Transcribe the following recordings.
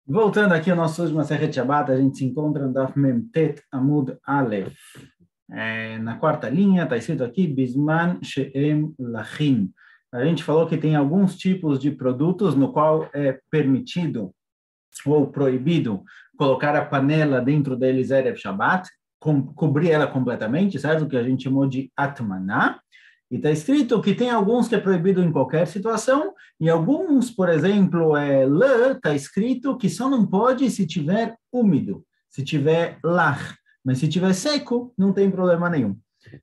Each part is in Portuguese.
Voltando aqui ao nosso último Masechet Shabbat, a gente se encontra no Daf Mem Tet Amud Aleph. Na quarta linha está escrito aqui, Bisman She'em Lachim. A gente falou que tem alguns tipos de produtos no qual é permitido ou proibido colocar a panela dentro deles Erev Shabbat, cobrir ela completamente, certo? Que a gente chamou de Atmaná. E está escrito que tem alguns que é proibido em qualquer situação, e alguns, por exemplo, lã, está escrito que só não pode se tiver úmido, se tiver lach, mas se tiver seco, não tem problema nenhum.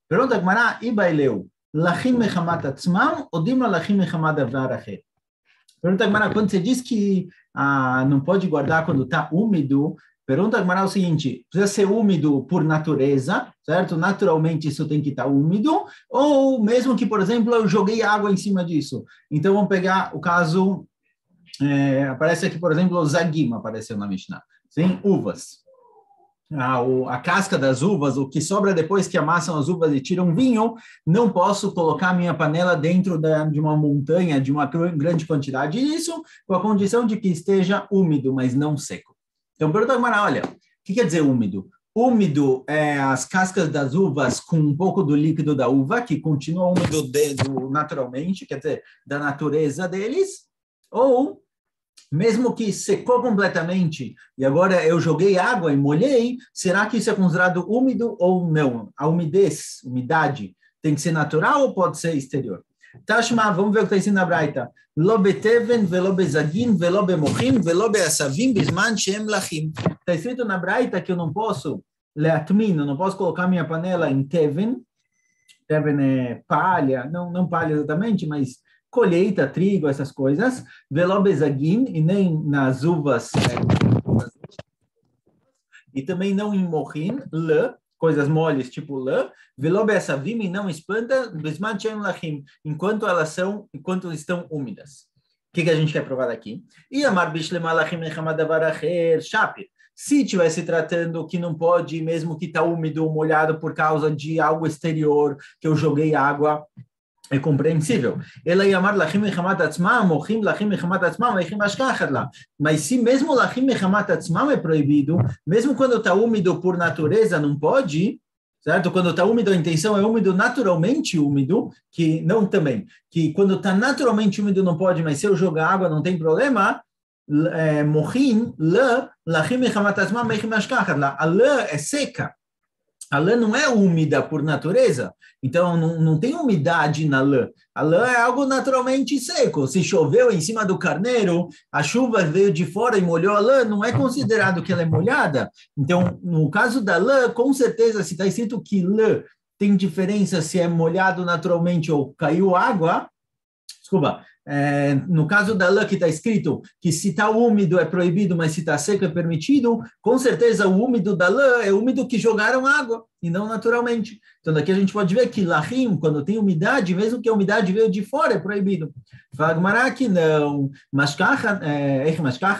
Pergunta a Gemara, Ibaileu, lachim mechamat atzmam, ou dimla lachim mechamat avar acher? Pergunta a Gemara, quando você diz que não pode guardar quando está úmido, pergunta a Gemara o seguinte, precisa ser úmido por natureza, certo? Naturalmente isso tem que estar úmido, ou mesmo que, por exemplo, eu joguei água em cima disso. Então vamos pegar o caso, aparece aqui, por exemplo, o zagim, apareceu na Mishnah, sim? Uvas. A casca das uvas, o que sobra depois que amassam as uvas e tiram vinho, não posso colocar minha panela dentro de uma montanha, de uma grande quantidade disso, com a condição de que esteja úmido, mas não seco. Então, pergunta agora, olha, o que quer dizer úmido? Úmido é as cascas das uvas com um pouco do líquido da uva, que continua úmido naturalmente, quer dizer, da natureza deles, ou mesmo que secou completamente e agora eu joguei água e molhei, será que isso é considerado úmido ou não? A umidade, tem que ser natural ou pode ser exterior? Tashma, vamos ver o que está escrito na Braita. Lo beteven, velo bezagin, velo bemochim, velo beasavim, bisman shem lachim. Está escrito na Braita que eu não posso, leatmin, eu não posso colocar minha panela em teven. Teven é palha, não palha exatamente, mas colheita, trigo, essas coisas. Velo bezagin, e nem nas uvas, e também não em mochim, lã, coisas moles, tipo lã, velo beasavim, e não espanta, bisman shem lachim, enquanto estão úmidas. O que a gente quer provar aqui? E amar bishlema lachim echamaдаvar acher, shapir. Se estivesse tratando que não pode, mesmo que está úmido ou molhado por causa de algo exterior, que eu joguei água, é compreensível. Ela ia amar lachim mechamat atzmam, mochim lachim mechamat atzmam, lachim ashkachat lá. Mas se mesmo lachim mechamat atzmam é proibido, mesmo quando está úmido por natureza, não pode, certo? Quando está úmido, a intenção é úmido, naturalmente úmido, que não também, que quando está naturalmente úmido não pode, mas se eu jogar água não tem problema, mochim, lã, lachim mechamat atzmam, lachim ashkachat lá. A lã é seca. A lã não é úmida por natureza, então não tem umidade na lã. A lã é algo naturalmente seco. Se choveu em cima do carneiro, a chuva veio de fora e molhou a lã, não é considerado que ela é molhada. Então, no caso da lã, com certeza, se está escrito que lã tem diferença se é molhado naturalmente ou caiu água, desculpa, no caso da lã que está escrito que se está úmido é proibido, mas se está seco é permitido, com certeza o úmido da lã é úmido que jogaram água, e não naturalmente. Então daqui a gente pode ver que lachim, quando tem umidade, mesmo que a umidade veio de fora, é proibido. Fagmará que não,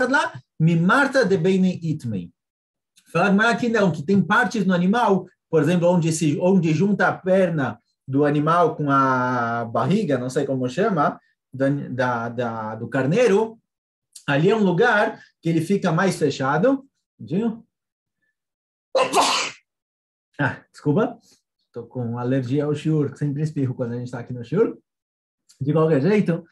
lá, mimarta de beine itmei. Fagmará que não, que tem partes no animal, por exemplo, onde junta a perna do animal com a barriga, não sei como chama, do carneiro, ali é um lugar que ele fica mais fechado. Desculpa, estou com alergia ao shiur, sempre espirro quando a gente está aqui no shiur. De qualquer jeito,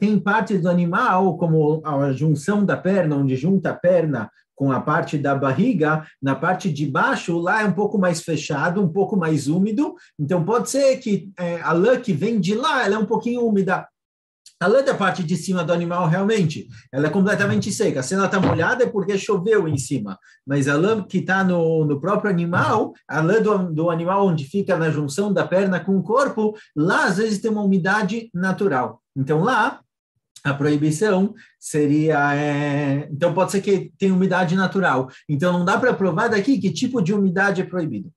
tem partes do animal, como a junção da perna, onde junta a perna com a parte da barriga, na parte de baixo, lá é um pouco mais fechado, um pouco mais úmido, então pode ser que a lã que vem de lá, ela é um pouquinho úmida. A lã da parte de cima do animal, realmente, ela é completamente seca. Se ela está molhada é porque choveu em cima. Mas a lã que está no próprio animal, a lã do animal onde fica na junção da perna com o corpo, lá às vezes tem uma umidade natural. Então lá, a proibição seria... Então pode ser que tenha umidade natural. Então não dá para provar daqui que tipo de umidade é proibido.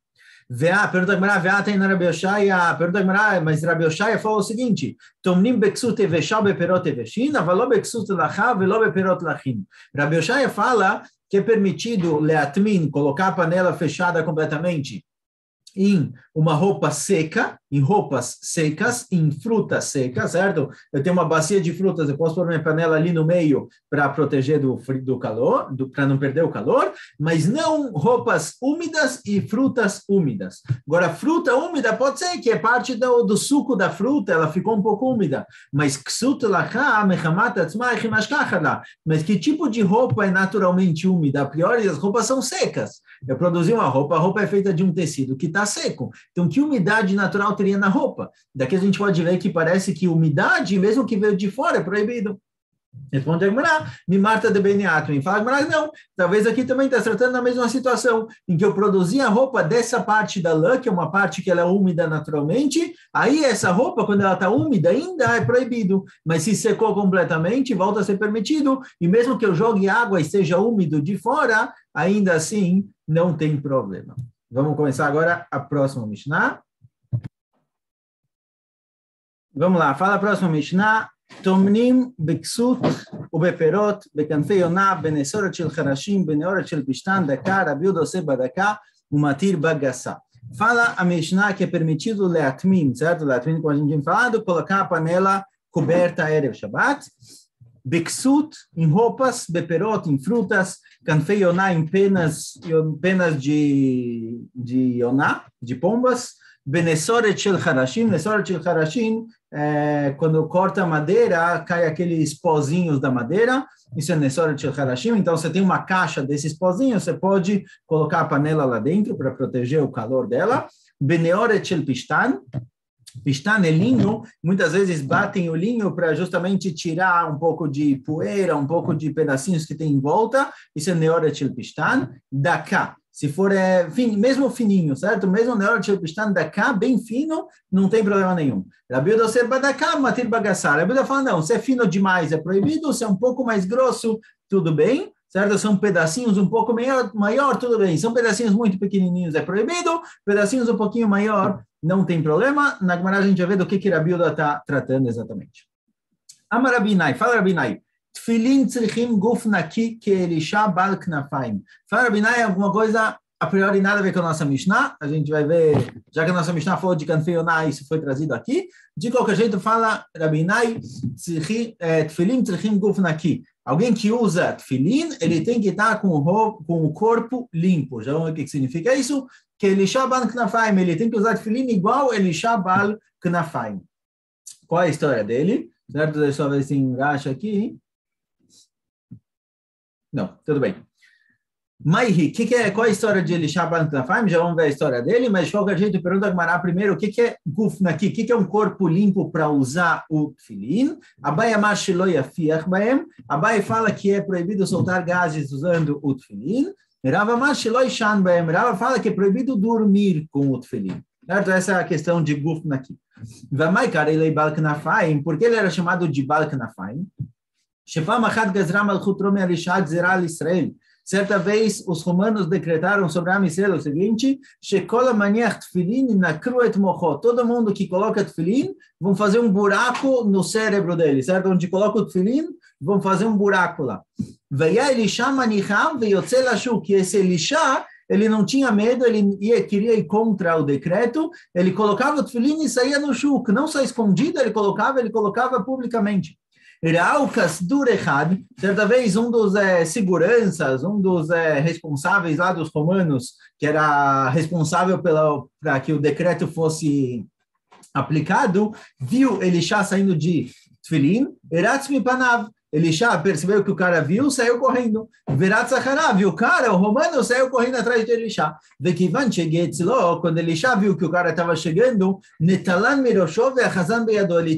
Pergunta a Gemara, tem na Rabi Yoshaya, pergunta a Gemara, mas Rabi Yoshaya falou o seguinte, Tomnim beksut eveshal beperot eveshin, avalo beksut lacha velo beperot lachim. Rabi Yoshaya fala que é permitido leatmin, colocar a panela fechada completamente em uma roupa seca, em roupas secas, em frutas secas, certo? Eu tenho uma bacia de frutas, eu posso pôr minha panela ali no meio para proteger do calor, para não perder o calor, mas não roupas úmidas e frutas úmidas. Agora, fruta úmida pode ser que é parte do suco da fruta, ela ficou um pouco úmida, mas mas que tipo de roupa é naturalmente úmida? A priori, as roupas são secas. Eu produzi uma roupa, a roupa é feita de um tecido que está seco. Então, que umidade natural teria na roupa? Daqui a gente pode ver que parece que umidade, mesmo que veio de fora, é proibido. Responde a Gemara, me marta de beniatrim. Fala, mas não, talvez aqui também está tratando da mesma situação, em que eu produzi a roupa dessa parte da lã, que é uma parte que ela é úmida naturalmente, aí essa roupa, quando ela está úmida, ainda é proibido, mas se secou completamente, volta a ser permitido, e mesmo que eu jogue água e esteja úmido de fora, ainda assim não tem problema. Vamos começar agora a próxima Mishnah. Vamos lá, fala a próxima Mishnah. טומנים בכסות ובפירות, בכנפי יונה, בנסורת של חרשים, בנאורת של פשתן, דקה, רבי יהודה עושה בדקה ומתיר בגסה. Fala a Mishnah que é permitido leatmin, certo? Leatmin, como a gente tinha falado, colocar a panela coberta Erev Shabbat, Beksut, em roupas, beperot, em frutas, canfei yoná, em penas de yoná, de pombas, benessoret shel harashim, nessoret shel harashim, quando corta a madeira, cai aqueles pozinhos da madeira, isso é nessoret shel harashim, então você tem uma caixa desses pozinhos, você pode colocar a panela lá dentro para proteger o calor dela, beneoret shel pishtan, Pishtan é linho, muitas vezes batem o linho para justamente tirar um pouco de poeira, um pouco de pedacinhos que tem em volta, isso é neoret shel pishtan, daka, se for mesmo fininho, certo? Mesmo neoret shel pishtan, daka, bem fino, não tem problema nenhum. Rabi Yehuda ser badaka, matir bagassar. Rabi Yehuda fala, não, se é fino demais é proibido, se é um pouco mais grosso, tudo bem, certo? São pedacinhos um pouco maior, tudo bem. São pedacinhos muito pequenininhos, é proibido, pedacinhos um pouquinho maior, não tem problema. Na Gemara a gente vai ver do que Rabi Yehuda está tratando exatamente. Amar Rabinai, fala Rabinai. Tfilin tzrichim guf naki ke Elisha bal knafaim. Fala Rabinai, alguma coisa a priori nada a ver com a nossa Mishnah. A gente vai ver, já que a nossa Mishnah falou de canfei yoná, isso foi trazido aqui. De qualquer jeito, fala Rabinai, tfilin tzrichim guf naki. Alguém que usa tefilin, ele tem que estar com o corpo limpo. Já vamos ver o que significa isso? Que Elisha bal knafaim, ele tem que usar tefilin igual Elisha bal knafaim. Qual é a história dele? Certo? Deixa eu ver se encaixa aqui. Não, tudo bem. Maihi, qual é a história de Elisha bal knafaim? Já vamos ver a história dele, mas de qualquer jeito, pergunta a Gemara primeiro, o que é guf naki? O que é um corpo limpo para usar o tefilin? Abai amar shelo yafiach baem. Abai fala que é proibido soltar gases usando o tefilin. Rava amar shelo yishan baem. Rava fala que é proibido dormir com o tefilin. Certo? Essa é a questão de guf naki. Vamai cara ele bal knafaim. Por que ele era chamado de bal knafaim? Shefam achad gazra malchut romi Elisha gzera al Israel. Certa vez, os romanos decretaram sobre a Israel o seguinte, todo mundo que coloca tefilin, vão fazer um buraco no cérebro dele, certo? Onde coloca o tefilin, vão fazer um buraco lá. Que esse Elisha, ele não tinha medo, ele queria ir contra o decreto, ele colocava o tefilin e saía no shuk, não só escondido, ele colocava publicamente. Certa vez um dos seguranças, um dos responsáveis lá dos romanos, que era responsável para que o decreto fosse aplicado, viu Elisha saindo de tefilin, Elisha percebeu que o cara viu, saiu correndo. Viu o cara, o romano, saiu correndo atrás de Elisha. Quando Elisha viu que o cara estava chegando, ele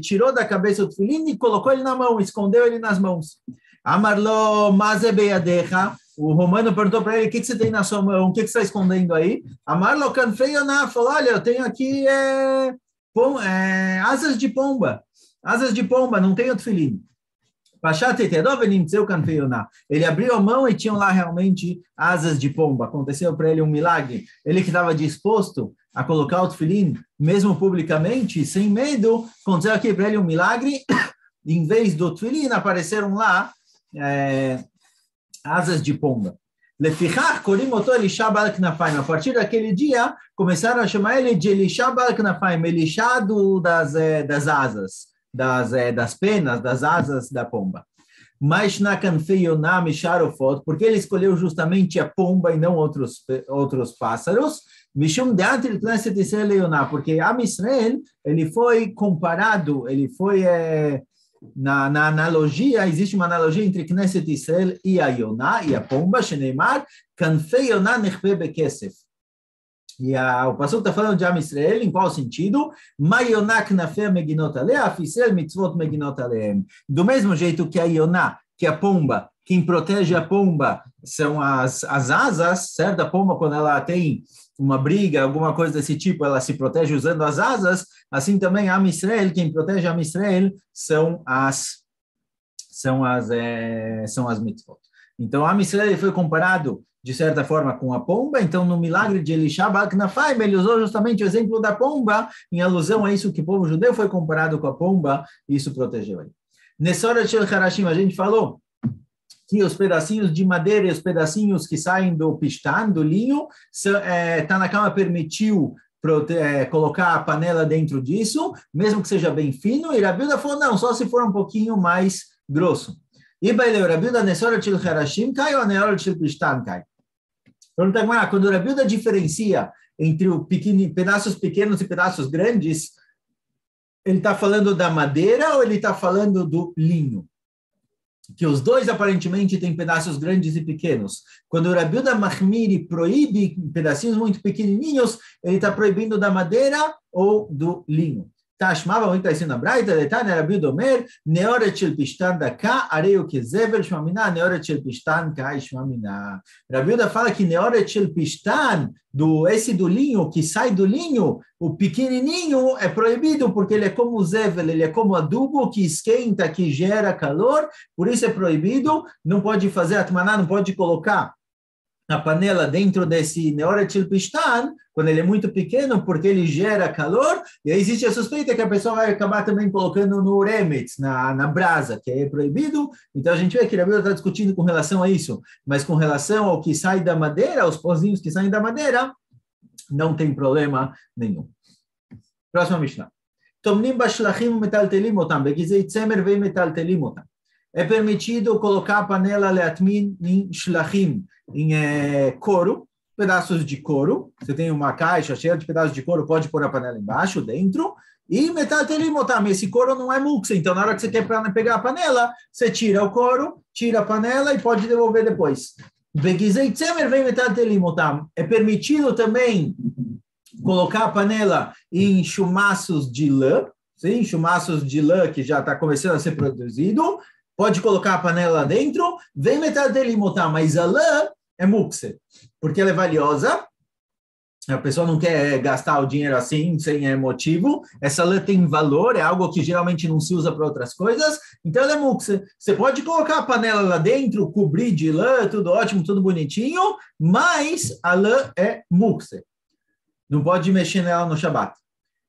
tirou da cabeça o tefilin e colocou ele na mão, escondeu ele nas mãos. Amarlo, o romano perguntou para ele, o que você tem na sua mão? O que você está escondendo aí? Amarlo, canfei yoná, falou, olha, eu tenho aqui asas de pomba, não tenho tefilin. Ele abriu a mão e tinham lá realmente asas de pomba. Aconteceu para ele um milagre. Ele que estava disposto a colocar o tefilin, mesmo publicamente, sem medo, aconteceu aqui para ele um milagre. Em vez do tefilin, apareceram lá asas de pomba. Lefichach korim oto Elisha Baal Knafaim. A partir daquele dia, começaram a chamar ele de Elisha Baal Knafaim, Elisha das asas, das penas, das asas da pomba. Mas na Canfeiona Misharofot, porque ele escolheu justamente a pomba e não outros pássaros, Mishum Deantri Knesset Israel Leoná, porque Am Israel, ele foi comparado, ele foi... Na analogia, existe uma analogia entre Knesset Israel e a Yonah, e a pomba, Sheneimar, Kanfei Yonah nechpe bekesef. E o passuco está falando de Am Israel, em qual sentido? Ma Yonah knafei meginot alea, af Israel mitzvot meginot aleem. Do mesmo jeito que a Yonah, que a pomba, quem protege a pomba são as asas, certo? A pomba, quando ela tem uma briga, alguma coisa desse tipo, ela se protege usando as asas, assim também Am Israel, quem protege Am Israel são as mitzvot. Então, Am Israel foi comparado, de certa forma, com a pomba, então no milagre de Elisha Baal Knafaim, ele usou justamente o exemplo da pomba, em alusão a isso que o povo judeu foi comparado com a pomba, e isso protegeu ele. Nessa hora de Harashim, a gente falou que os pedacinhos de madeira e os pedacinhos que saem do pistan, do linho, Tanakama permitiu colocar a panela dentro disso, mesmo que seja bem fino, e Rabi Uda falou, não, só se for um pouquinho mais grosso. E Rabi Uda, nessa hora de Harashim, cai ou na hora de pistan, cai? Pergunta, quando Rabi Uda diferencia entre pedaços pequenos e pedaços grandes, ele está falando da madeira ou ele está falando do linho? Que os dois aparentemente têm pedaços grandes e pequenos. Quando o Rabi Uda Mahmiri proíbe pedacinhos muito pequenininhos, ele está proibindo da madeira ou do linho. Tashma, vamos estar ensinando a Braita, Letane Rabi Uda Omer, Neoret shel Pishtan daka, Areu kezevel shmamina, Neoret shel Pishtan kai shmamina. Rabi Uda fala que Neoret shel Pishtan, esse do linho, que sai do linho, o pequenininho é proibido porque ele é como zevel, ele é como adubo que esquenta, que gera calor, por isso é proibido, não pode fazer atmaná, não pode colocar a panela dentro desse Neoret shel Pishtan, quando ele é muito pequeno, porque ele gera calor, e aí existe a suspeita que a pessoa vai acabar também colocando no remetz, na brasa, que é proibido. Então a gente vê que a Bíblia está discutindo com relação a isso, mas com relação ao que sai da madeira, os pozinhos que saem da madeira, não tem problema nenhum. Próxima Mishnah. Tomnim bashlachim metaltelim otam, begizei tzemer vei metaltelim otam. É permitido colocar a panela leatmin em shlachim, em couro, pedaços de couro. Você tem uma caixa cheia de pedaços de couro, pode pôr a panela embaixo, dentro, e metaltelim otam. Esse couro não é muksa, então na hora que você quer pegar a panela, você tira o couro, tira a panela e pode devolver depois. Begizei tzemer vei metaltelim otam. É permitido também colocar a panela em chumaços de lã, sim, chumaços de lã que já está começando a ser produzido, pode colocar a panela lá dentro, vem metaltelim otam, mas a lã é mukse, porque ela é valiosa, a pessoa não quer gastar o dinheiro assim, sem motivo, essa lã tem valor, é algo que geralmente não se usa para outras coisas, então ela é mukse. Você pode colocar a panela lá dentro, cobrir de lã, tudo ótimo, tudo bonitinho, mas a lã é mukse. Não pode mexer nela no Shabat.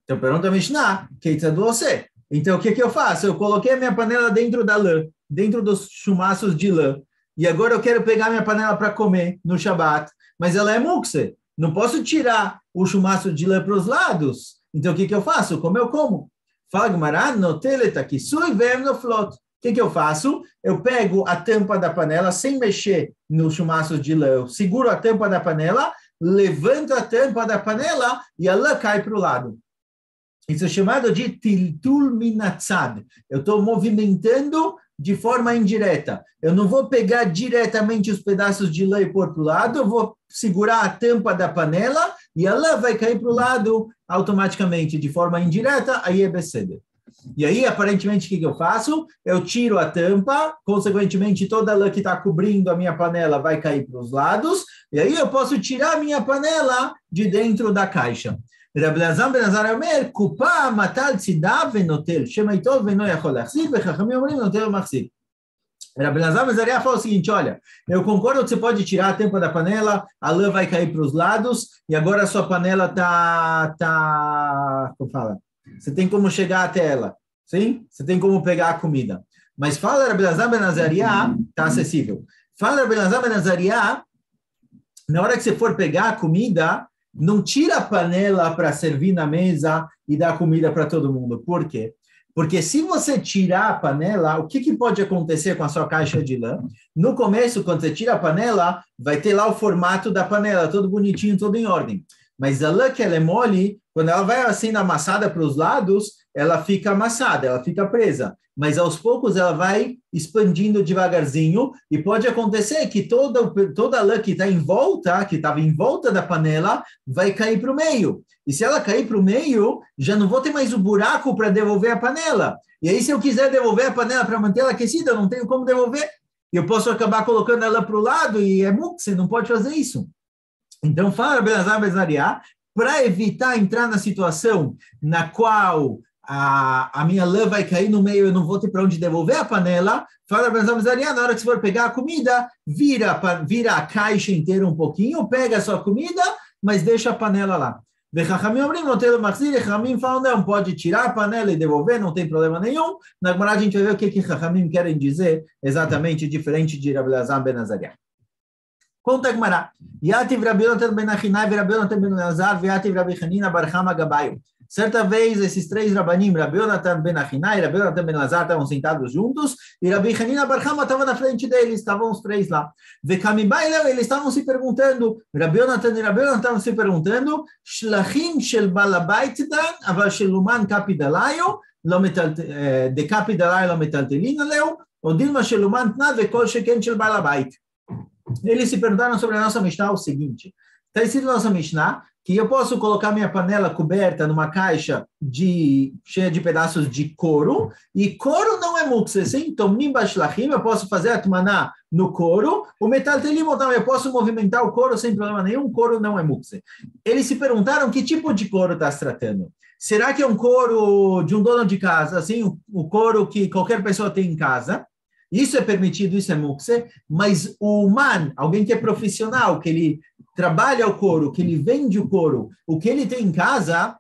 Então pergunta a Mishnah, que é do você. Então o que eu faço? Eu coloquei a minha panela dentro da lã, dentro dos chumaços de lã, e agora eu quero pegar minha panela para comer no Shabat, mas ela é mukse. Não posso tirar o chumaço de lã para os lados. Então o que eu faço? Como eu como? Fala Gemara, noteleta que sui vem no flot. O que eu faço? Eu pego a tampa da panela sem mexer no chumaço de lã, eu seguro a tampa da panela, levanto a tampa da panela e a lã cai para o lado. Isso é chamado de tiltul minatzad. Eu estou movimentando de forma indireta. Eu não vou pegar diretamente os pedaços de lã e pôr para o lado, eu vou segurar a tampa da panela e a lã vai cair para o lado automaticamente, de forma indireta, aí é beceder. E aí, aparentemente, o que eu faço? Eu tiro a tampa, consequentemente, toda a lã que está cobrindo a minha panela vai cair para os lados, e aí eu posso tirar a minha panela de dentro da caixa. Rabi Elazar ben Azariah Omer, kupa matal tzidav venotel, shemaitov veno yachol lachzik, vechachamim omrim notel machzik. Rabi Elazar ben Azariah fala o seguinte, olha, eu concordo que você pode tirar a tampa da panela, a lã vai cair para os lados, e agora a sua panela como fala? Você tem como chegar até ela, sim? Você tem como pegar a comida. Mas fala Rabi Elazar ben Azariah, está acessível. Fala Rabi Elazar ben Azariah na hora que você for pegar a comida, não tira a panela para servir na mesa e dar comida para todo mundo. Por quê? Porque se você tirar a panela, o que pode acontecer com a sua caixa de lã? No começo, quando você tira a panela, vai ter lá o formato da panela, todo bonitinho, todo em ordem. Mas a lã que ela é mole, quando ela vai sendo amassada para os lados, ela fica amassada, ela fica presa. Mas aos poucos ela vai expandindo devagarzinho e pode acontecer que toda a lã que está em volta, que estava em volta da panela, vai cair para o meio. E se ela cair para o meio, já não vou ter mais o buraco para devolver a panela. E aí, se eu quiser devolver a panela para manter ela aquecida, eu não tenho como devolver. Eu posso acabar colocando ela para o lado e é muito, você não pode fazer isso. Então, fala Belazar Bezariá, para evitar entrar na situação na qual a minha lã vai cair no meio, eu não vou ter para onde devolver a panela, fala Belazar Bezariá, na hora que você for pegar a comida, vira a caixa inteira um pouquinho, pega a sua comida, mas deixa a panela lá. Chachamim falam, não, pode tirar a panela e devolver, não tem problema nenhum. Na Gemara a gente vai ver o que Chachamim querem dizer exatamente diferente de Rabi Elazar ben Azariah. Conta a Gemara. Yativ Rabi Yonatan ben Achinai, Rabi Yonatan ben Elazar, Yativ Rabi Hanina bar Chama Gabayo. Certa vez, esses três Rabanim, Rabi Yonatan ben Achinai, Rabi Yonatan ben Elazar, estavam sentados juntos, e Rabi Hanina bar Chama estava na frente deles, estavam os três lá. Vekamibaileu, eles estavam se perguntando, Rabi Yonatan e Rabi Yonatan estavam se perguntando, Shlachim shel balabait dan, aval sheluman kapidalayo, de kapidalayo lo metaltelin aleu, ou dilma sheluman tnad vekol sheken shel balabait. Eles se perguntaram sobre a nossa Mishnah o seguinte, está escrito na nossa Mishnah que eu posso colocar minha panela coberta numa caixa cheia de pedaços de couro, e couro não é mukse, sim? Tomnim bashlachim, eu posso fazer a tumaná no couro, o metal telim, eu posso movimentar o couro sem problema nenhum, couro não é mukse. Eles se perguntaram que tipo de couro está se tratando. Será que é um couro de um dono de casa, assim, o couro que qualquer pessoa tem em casa? Isso é permitido, isso é mukse, mas o man, alguém que é profissional, que ele trabalha o couro, que ele vende o couro, o que ele tem em casa,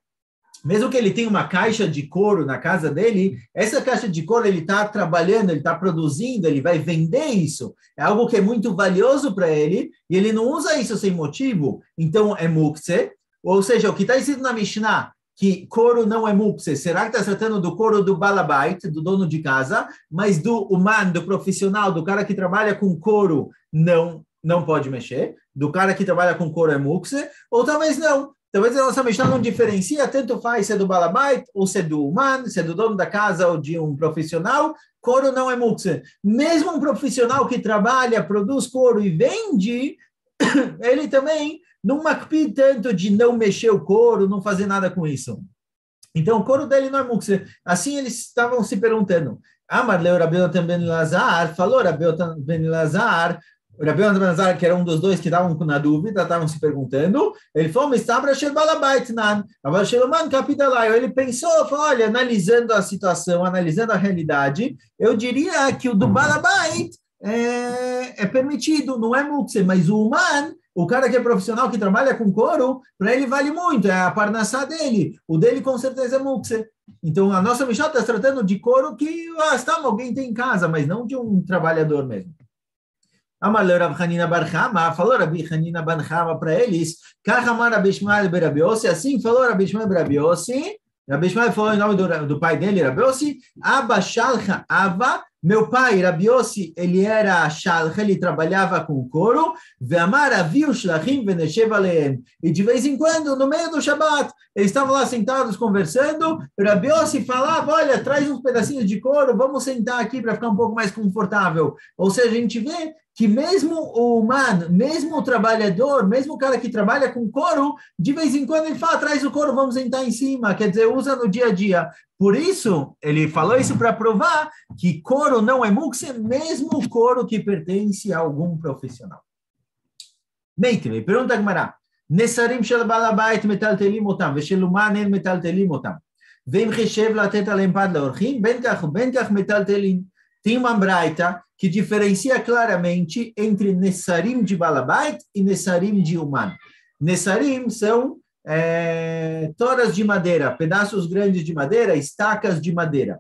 mesmo que ele tenha uma caixa de couro na casa dele, essa caixa de couro ele está trabalhando, ele está produzindo, ele vai vender isso. É algo que é muito valioso para ele, e ele não usa isso sem motivo, então é mukse, ou seja, o que está escrito na Mishnah, que couro não é mukse, será que está tratando do couro do balabait, do dono de casa, mas do human, do profissional, do cara que trabalha com couro, não pode mexer, do cara que trabalha com couro é mukse, ou talvez não. Talvez a nossa Mishnah não diferencia, tanto faz se é do balabait, ou se é do human, se é do dono da casa ou de um profissional, couro não é mukse. Mesmo um profissional que trabalha, produz couro e vende, ele também não macpi tanto de não mexer o couro, não fazer nada com isso. Então, o couro dele não é mukse. Assim, eles estavam se perguntando. Amar leu Rabi Yonatan ben Elazar, falou Rabi Yonatan ben Elazar, Rabi Yonatan ben Elazar, que era um dos dois que estavam na dúvida, estavam se perguntando, ele falou, ele pensou, falou, olha, analisando a situação, analisando a realidade, eu diria que o do balabait é permitido, não é mukse, mas o human, o cara que é profissional, que trabalha com couro, para ele vale muito, é a parnassá dele, o dele com certeza é mukse. Então, a nossa Mishnah está tratando de couro que alguém tem em casa, mas não de um trabalhador mesmo. Amaleu Rabi Hanina bar Chama, falou Rabi Hanina bar Chama para eles, Kachamar Rabi Ishmael ber Rabi Yossi, assim falou Rabi Ishmael ber Rabi Yossi, Rabi Ishmael falou em nome do pai dele, Rabi Yossi, Abba Shalcha Ava, meu pai, Rabi Yossi, ele era shalcha, ele trabalhava com couro, e de vez em quando, no meio do Shabat, eles estavam lá sentados conversando, Rabi Yossi falava, olha, traz uns pedacinhos de couro, vamos sentar aqui para ficar um pouco mais confortável. Ou seja, a gente vê que mesmo o humano, mesmo o trabalhador, mesmo o cara que trabalha com couro, de vez em quando ele fala, traz o couro, vamos sentar em cima, quer dizer, usa no dia a dia. Por isso, ele falou isso para provar que couro não é mukse, mesmo o couro que pertence a algum profissional. Meitre, pergunta a Gemara. Nesarim shel balabait metaltelim otam, veshel uman en metaltelim otam. Vem reshev latet alempad laorchim, ben kach metaltelim. Tem uma braita que diferencia claramente entre Nessarim de balabait e Nessarim de uman. Nessarim são toras de madeira, pedaços grandes de madeira, estacas de madeira.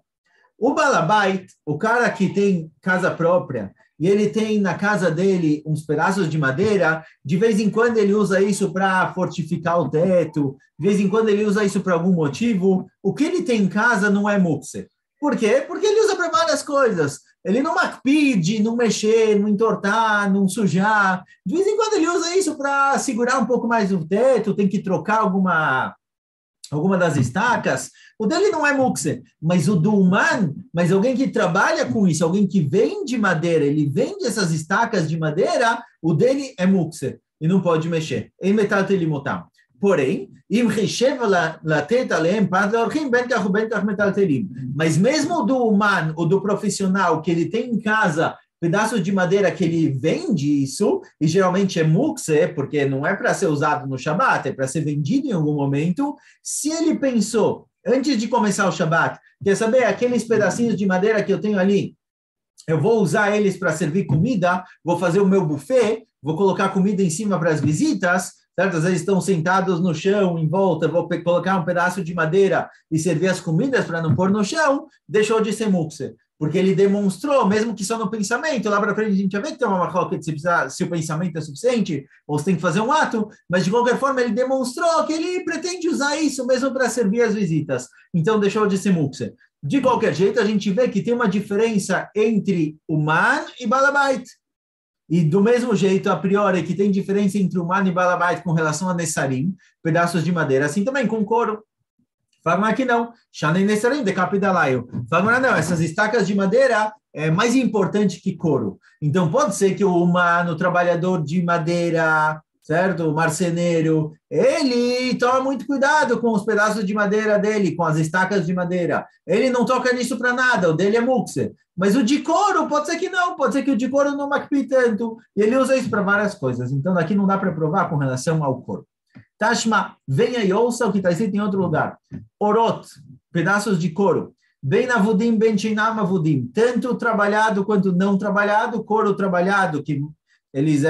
O balabait, o cara que tem casa própria, e ele tem na casa dele uns pedaços de madeira, de vez em quando ele usa isso para fortificar o teto, de vez em quando ele usa isso para algum motivo. O que ele tem em casa não é mukse. Por quê? Porque ele usa para várias coisas. Ele não macpide, não mexer, não entortar, não sujar. De vez em quando ele usa isso para segurar um pouco mais o teto, tem que trocar alguma das estacas. O dele não é mukse, mas o do humano, mas alguém que trabalha com isso, alguém que vende madeira, ele vende essas estacas de madeira, o dele é mukse e não pode mexer. Em metal telimotam. Porém, mas mesmo o do humano, o do profissional, que ele tem em casa pedaços de madeira que ele vende isso, e geralmente é mukse, porque não é para ser usado no Shabat, é para ser vendido em algum momento. Se ele pensou, antes de começar o Shabat, quer saber, aqueles pedacinhos de madeira que eu tenho ali, eu vou usar eles para servir comida, vou fazer o meu buffet, vou colocar comida em cima para as visitas, certo? Às vezes estão sentados no chão, em volta, vou colocar um pedaço de madeira e servir as comidas para não pôr no chão, deixou de ser mukse. Porque ele demonstrou, mesmo que só no pensamento, lá para frente a gente vai ver que tem uma marroca se o pensamento é suficiente, ou se tem que fazer um ato, mas de qualquer forma ele demonstrou que ele pretende usar isso mesmo para servir as visitas. Então deixou de ser mukse. De qualquer jeito, a gente vê que tem uma diferença entre Uman e Balabait. E do mesmo jeito, a priori, que tem diferença entre Uman e Balabait com relação a Nessarim, pedaços de madeira, assim também com couro. Fala que não. Shanen Nessarim, decapidalaio. Fala não, essas estacas de madeira é mais importante que couro. Então, pode ser que o humano, o trabalhador de madeira, certo? O marceneiro, ele toma muito cuidado com os pedaços de madeira dele, com as estacas de madeira. Ele não toca nisso para nada, o dele é mukse. Mas o de couro, pode ser que não, pode ser que o de couro não macpi tanto. E ele usa isso para várias coisas. Então, daqui não dá para provar com relação ao couro. Tashma, venha e ouça o que está escrito em outro lugar. Orot, pedaços de couro. Ben avudim, ben shinam avudim. Tanto trabalhado quanto não trabalhado. Couro trabalhado, que eles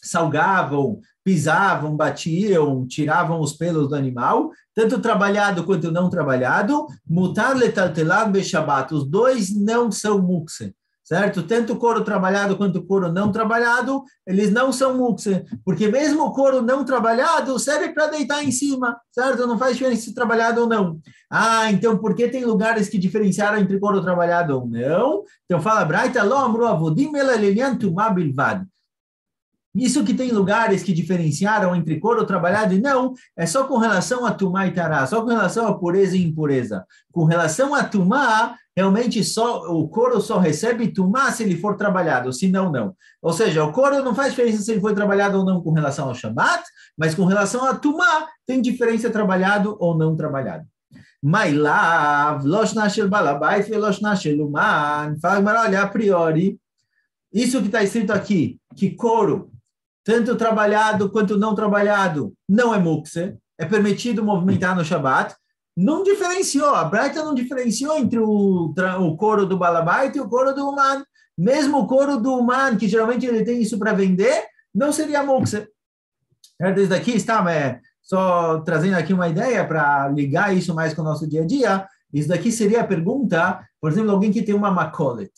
salgavam, pisavam, batiam, tiravam os pelos do animal. Tanto trabalhado quanto não trabalhado. Mutar letaltelar beshabat. Os dois não são mukse. Certo? Tanto o couro trabalhado quanto o couro não trabalhado, eles não são mukse, porque mesmo o couro não trabalhado serve para deitar em cima, certo? Não faz diferença se trabalhado ou não. Ah, então por que tem lugares que diferenciaram entre couro trabalhado ou não? Então fala, Braita lo amru avodim ela lelian tumá bilvad. Isso que tem lugares que diferenciaram entre couro trabalhado e não, é só com relação a tumá e tará, só com relação a pureza e impureza. Com relação a tumá, realmente só o couro só recebe tumá se ele for trabalhado, se não, não. Ou seja, o couro não faz diferença se ele foi trabalhado ou não com relação ao Shabat, mas com relação a tumá, tem diferença trabalhado ou não trabalhado. Mailav, loshna shel balabait ve loshna shel uman. Fala, olha, a priori, isso que está escrito aqui, que couro, tanto trabalhado quanto não trabalhado, não é mukse, é permitido movimentar no Shabat, não diferenciou, a Braita não diferenciou entre o couro do balabait e o couro do uman. Mesmo o couro do uman, que geralmente ele tem isso para vender, não seria mukse. Desde daqui está só trazendo aqui uma ideia para ligar isso mais com o nosso dia a dia. Isso daqui seria a pergunta, por exemplo, alguém que tem uma macolet.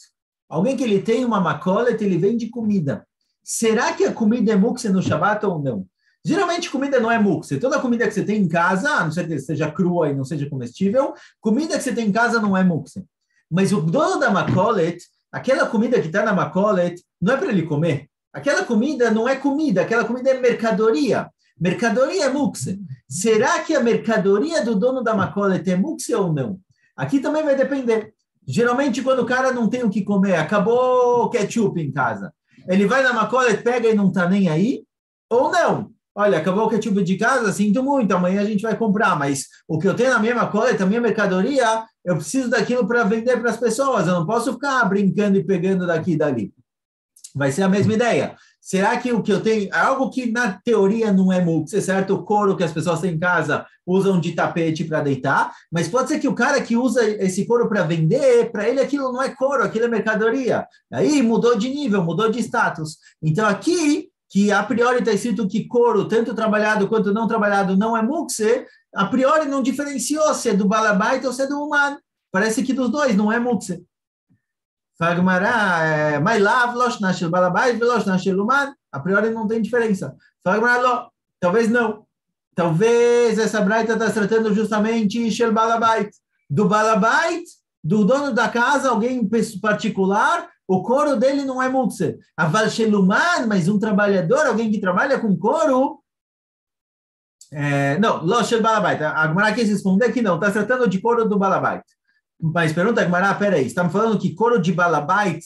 Alguém que ele tem uma macolet, ele vende comida. Será que a comida é mukse no Shabat ou não? Geralmente comida não é mukse. Toda comida que você tem em casa, a não ser que seja crua e não seja comestível, comida que você tem em casa não é mukse. Mas o dono da macolet, aquela comida que está na macolet, não é para ele comer. Aquela comida não é comida, aquela comida é mercadoria. Mercadoria é mukse. Será que a mercadoria do dono da macolet é mukse ou não? Aqui também vai depender. Geralmente, quando o cara não tem o que comer, acabou o ketchup em casa, ele vai na macolet, pega e não está nem aí, ou não? Olha, acabou o ketchup de casa, sinto muito, amanhã a gente vai comprar, mas o que eu tenho na minha macolet, a minha mercadoria, eu preciso daquilo para vender para as pessoas, eu não posso ficar brincando e pegando daqui e dali. Vai ser a mesma ideia. Será que o que eu tenho é algo que na teoria não é mukse, certo? O couro que as pessoas têm em casa usam de tapete para deitar, mas pode ser que o cara que usa esse couro para vender, para ele aquilo não é couro, aquilo é mercadoria. Aí mudou de nível, mudou de status. Então aqui, que a priori está escrito que couro, tanto trabalhado quanto não trabalhado, não é mukse, a priori não diferenciou se é do balabait ou se é do humano. parece que dos dois não é mukse. Fala Gemara, mas lav loshna shel balabait veloshna shel uman, a priori não tem diferença. Fala Gemara, talvez não. Talvez essa braita está tratando justamente shel balabait, do balabait, do dono da casa, alguém particular, o couro dele não é mukse. Aval shel uman, mas um trabalhador, alguém que trabalha com couro, não, lo shel balabait. A Gemara quis responder que não, está tratando de couro do balabait. Mas pergunta a Gemara, peraí, estamos falando que couro de balabait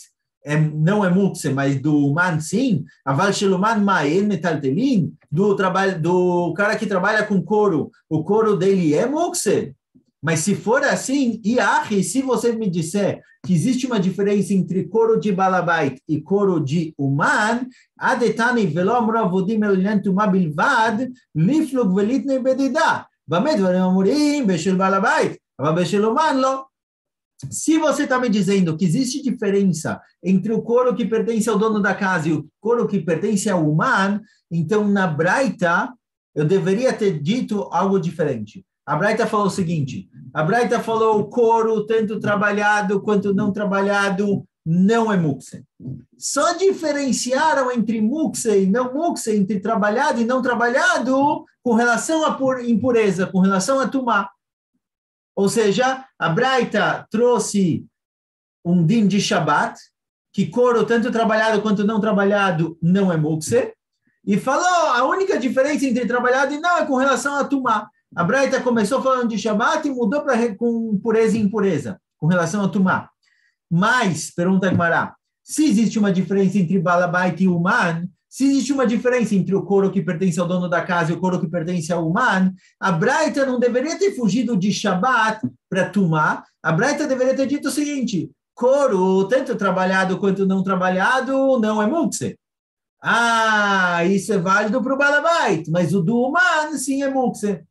não é mukse, mas do uman sim? Aval shel uman ma'en metaltelin, do cara que trabalha com couro, o couro dele é mukse? Mas se for assim, e se você me disser que existe uma diferença entre couro de balabait e couro de uman, adetani velo amru avodim elinan tuma bilvad, liflug velitnei bedida, vamed dvarim amurim beshel balabait, aval beshel uman lo. Se você está me dizendo que existe diferença entre o couro que pertence ao dono da casa e o couro que pertence ao uman, então na braita eu deveria ter dito algo diferente. A braita falou o seguinte, a braita falou o couro, tanto trabalhado quanto não trabalhado, não é mukse. Só diferenciaram entre mukse e não mukse, entre trabalhado e não trabalhado, com relação à impureza, com relação a tumá. Ou seja, a braita trouxe um din de Shabbat, que couro, tanto trabalhado quanto não trabalhado, não é mukse, e falou a única diferença entre trabalhado e não é com relação a tumá. A braita começou falando de Shabbat e mudou para com pureza e impureza, com relação a tumá. Mas, pergunta a Gemara, se existe uma diferença entre balabait e uman, se existe uma diferença entre o couro que pertence ao dono da casa e o couro que pertence ao uman, a braita não deveria ter fugido de Shabbat para tumá, a braita deveria ter dito o seguinte, couro, tanto trabalhado quanto não trabalhado, não é mukse. Isso é válido para o balabait, mas o do uman, sim, é mukse.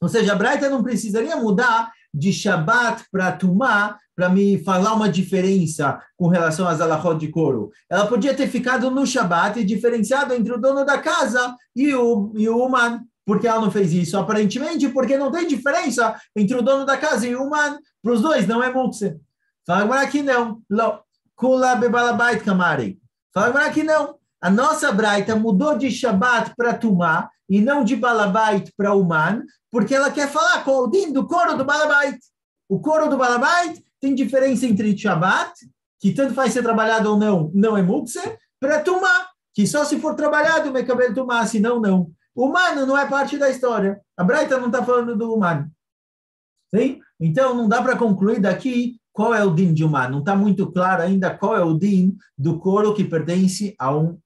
Ou seja, a braita não precisaria mudar de Shabbat para tumá para me falar uma diferença com relação às alachot de couro. Ela podia ter ficado no Shabbat e diferenciado entre o dono da casa e o uman. Por que ela não fez isso? Aparentemente, porque não tem diferença entre o dono da casa e o uman. Para os dois, não é mukse. Fala agora que não. Kula bebalabait kamari. Fala agora que não. A nossa braita mudou de Shabbat para tumá e não de balabait para uman, porque ela quer falar com o din do couro do balabait. O couro do balabait tem diferença entre Shabbat, que tanto faz ser trabalhado ou não é mukse, para tumá, que só se for trabalhado me cabelo tumá, senão não. O humano não é parte da história. A braita não está falando do humano. Sim? Então não dá para concluir daqui qual é o din de humano. Não está muito claro ainda qual é o din do couro que pertence a um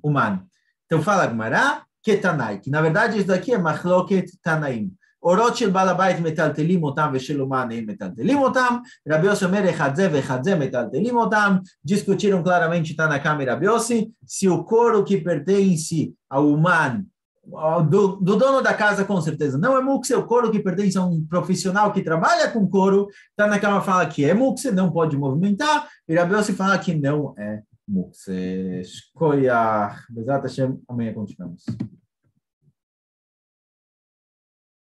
humano. Então fala Gemara, que Tanai, que na verdade isso daqui é machloket Tanaim. Orot shel balabait metaltelim otam veshel uman ein metaltelim otam. Rabi Yossi omer echad ze vechad ze metaltelim otam. Discutiram claramente Tanakama e Rabi Yossi se o couro que pertence ao uman, do dono da casa, com certeza não é mukse. O couro que pertence a um profissional que trabalha com couro, Tanakama fala que é mukse, não pode movimentar, e Rabi Yossi fala que não é mukse. Shkoyach. Bezat Hashem, amanhã continuamos.